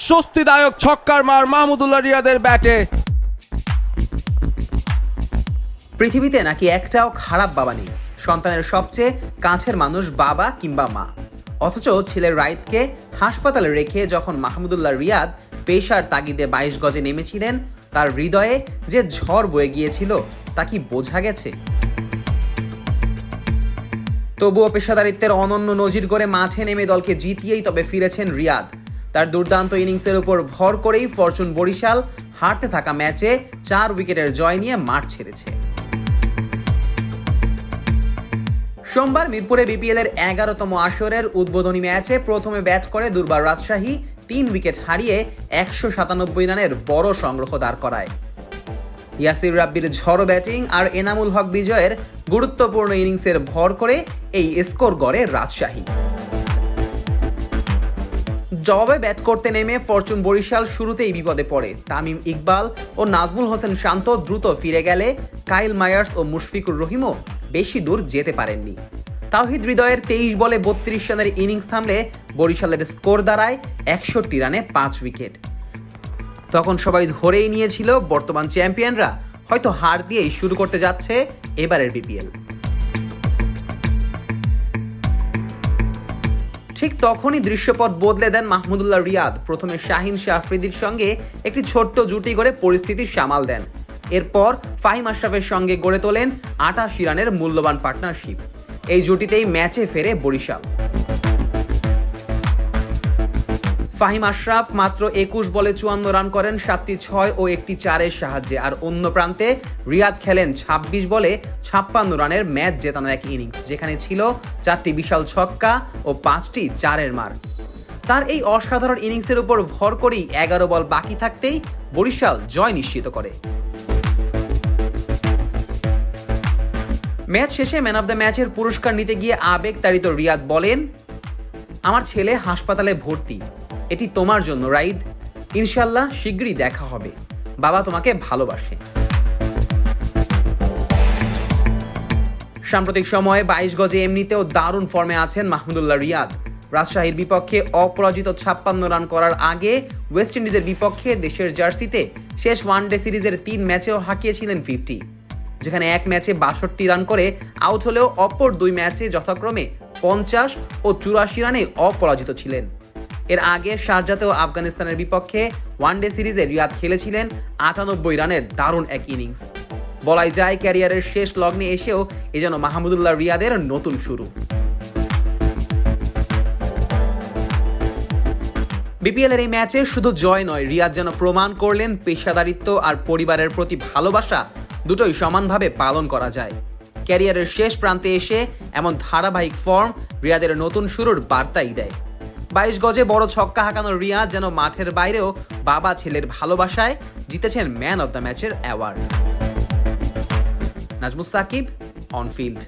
স্বস্তিদায়ক ছক্কার মার মাহমুদুল্লাহ রিয়াদের ব্যাটে। পৃথিবীতে নাকি একটাও খারাপ বাবা নেই, সন্তানের সবচেয়ে কাছের মানুষ বাবা কিংবা মা। অথচ ছেলের রাইদকে হাসপাতালে রেখে যখন মাহমুদুল্লাহ রিয়াদ পেশার তাগিদে 22 গজে নেমেছিলেন, তার হৃদয়ে যে ঝড় বয়ে গিয়েছিল তা কি বোঝা গেছে? তবুও পেশাদারিত্বের অনন্য নজির গড়ে মাঠে নেমে দলকে জিতিয়েই তবে ফিরেছেন রিয়াদ। তার দুর্দান্ত ইনিংসের উপর ভর করেই ফরচুন বরিশাল হারতে থাকা ম্যাচে 4 উইকেটের জয় নিয়ে মাঠ ছেড়েছে। সোমবার মিরপুরে বিপিএল এর 11তম আসরের উদ্বোধনী ম্যাচে প্রথমে ব্যাট করে দুর্বার রাজশাহী 3 উইকেট হারিয়ে 197 রানের বড় সংগ্রহ দাঁড় করায়। ইয়াসির রাব্বির ঝড়ো ব্যাটিং আর এনামুল হক বিজয়ের গুরুত্বপূর্ণ ইনিংসের ভর করে এই স্কোর গড়ে রাজশাহী। জবাবে ব্যাট করতে নেমে ফরচুন বরিশাল শুরুতেই বিপদে পড়ে। তামিম ইকবাল ও নাজমুল হোসেন শান্ত দ্রুত ফিরে গেলে কাইল মায়ার্স ও মুশফিকুর রহিমও বেশি দূর যেতে পারেননি। তাওহিদ হৃদয়ের 23 বলে 32 রানের ইনিংস থামলে বরিশালের স্কোর দাঁড়ায় 61 রানে 5 উইকেট। তখন সবাই ধরেই নিয়েছিল বর্তমান চ্যাম্পিয়নরা হয়তো হার দিয়েই শুরু করতে যাচ্ছে এবারের বিপিএল। ঠিক তখনই দৃশ্যপট বদলে দেন মাহমুদুল্লাহ রিয়াদ। প্রথমে শাহিন শাহ আফ্রিদির সঙ্গে একটি ছোট্ট জুটি গড়ে পরিস্থিতি সামাল দেন। এরপর ফাহিম আশরাফের সঙ্গে গড়ে তোলেন 88 রানের মূল্যবান পার্টনারশিপ। এই জুটিতেই ম্যাচে ফেরে বরিশাল। ফাহিম আশরাফ মাত্র 21 বলে 54 রান করেন 7টি 6 ও একটি 4-এর সাহায্যে। আর অন্য প্রান্তে রিয়াদ খেলেন 26 বলে 56 রানের ম্যাচ জেতানো এক ইনিংস, যেখানে ছিল 4টি বিশাল ছক্কা ও 5টি 4-এর মার। তার এই অসাধারণ ইনিংসের উপর ভর করেই 11 বল বাকি থাকতেই বরিশাল জয় নিশ্চিত করে। ম্যাচ শেষে ম্যান অব দ্য ম্যাচের পুরস্কার নিতে গিয়ে আবেগতাড়িত রিয়াদ বলেন, আমার ছেলে হাসপাতালে ভর্তি, এটি তোমার জন্য রাইদ, ইনশাল্লাহ শীঘ্রই দেখা হবে, বাবা তোমাকে ভালোবাসে। সাম্প্রতিক সময়ে 22 গজে এমনিতেও দারুণ ফর্মে আছেন মাহমুদুল্লাহ রিয়াদ। রাজশাহীর বিপক্ষে অপরাজিত 56 রান করার আগে ওয়েস্ট ইন্ডিজের বিপক্ষে দেশের জার্সিতে শেষ ওয়ানডে সিরিজের 3 ম্যাচেও হাঁকিয়েছিলেন 50, যেখানে এক ম্যাচে 62 রান করে আউট হলেও অপর 2 ম্যাচে যথাক্রমে 50 ও 84 রানে অপরাজিত ছিলেন। এর আগে শারজাতে ও আফগানিস্তানের বিপক্ষে ওয়ানডে সিরিজে রিয়াদ খেলেছিলেন 98 রানের দারুণ এক ইনিংস। বলাই যায় ক্যারিয়ারের শেষ লগ্নে এসেও এ যেন মাহমুদুল্লাহ রিয়াদের নতুন শুরু। বিপিএল এর এই ম্যাচে শুধু জয় নয়, রিয়াদ যেন প্রমাণ করলেন পেশাদারিত্ব আর পরিবারের প্রতি ভালোবাসা দুটোই সমানভাবে পালন করা যায়। ক্যারিয়ারের শেষ প্রান্তে এসে এমন ধারাবাহিক ফর্ম রিয়াদের নতুন শুরুর বার্তাই দেয়। 22 গজে বড় ছক্কা হাঁকানো রিয়াদ যেন মাঠের বাইরেও বাবা ছেলের ভালোবাসায় জিতেছেন ম্যান অব দ্য ম্যাচের award. Nazmus Sakib, on field.